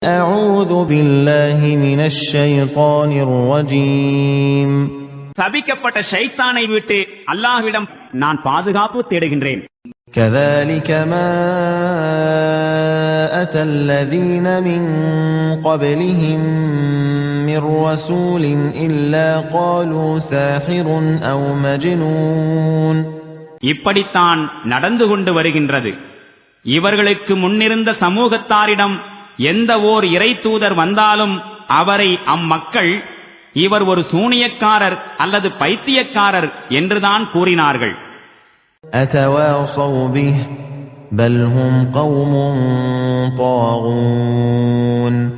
أعوذ بالله من الشيطان الرجيم. சபிக்கப்பட்ட ஷைத்தானை விட்டு அல்லாஹ்விடம் நான் பாதுகாப்பு தேடுகின்றேன். كذلك ما أتى الذين من قبلهم من رسول إلا قالوا ساحر أو مجنون. இப்படித்தான் நடந்து கொண்டு வருகின்றது. இவர்களுக்கு முன்னிருந்த சமூகத்தாரிடம் எந்த ஓர் இறை தூதர் வந்தாலும் அவரை அம்மக்கள் இவர் ஒரு சூனியக்காரர் அல்லது பைத்தியக்காரர் என்றுதான் கூறினார்கள். أتواصوا به بل هم قوم طاغون.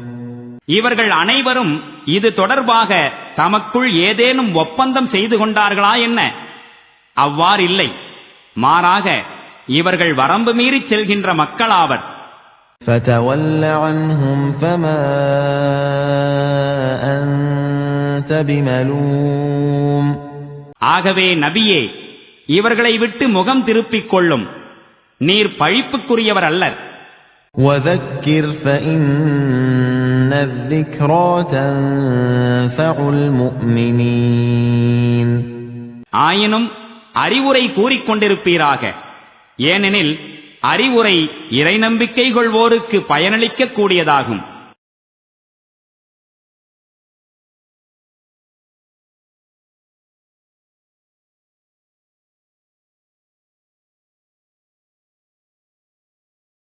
இவர்கள் அனைவரும் இது தொடர்பாக தமக்குள் ஏதேனும் ஒப்பந்தம் செய்து கொண்டார்களா என்ன? அவ்வாறில்லை. மாறாக இவர்கள் வரம்பு மீறி செல்கின்ற மக்களாவர். فتول عنهم فما أنت بملوم. ஆகவே நபியே, இவர்களை விட்டு முகம் திருப்பிக் கொள்ளும். நீர் பழிப்புக்குரியவர் அல்லர். وذكر فإن الذكرى تنفع المؤمنين. ஆயினும் அறிவுரை கூறிக்கொண்டிருப்பீராக. ஏனெனில் அறிவுரை இறை நம்பிக்கை கொள்வோருக்கு பயனளிக்க கூடியதாகும்.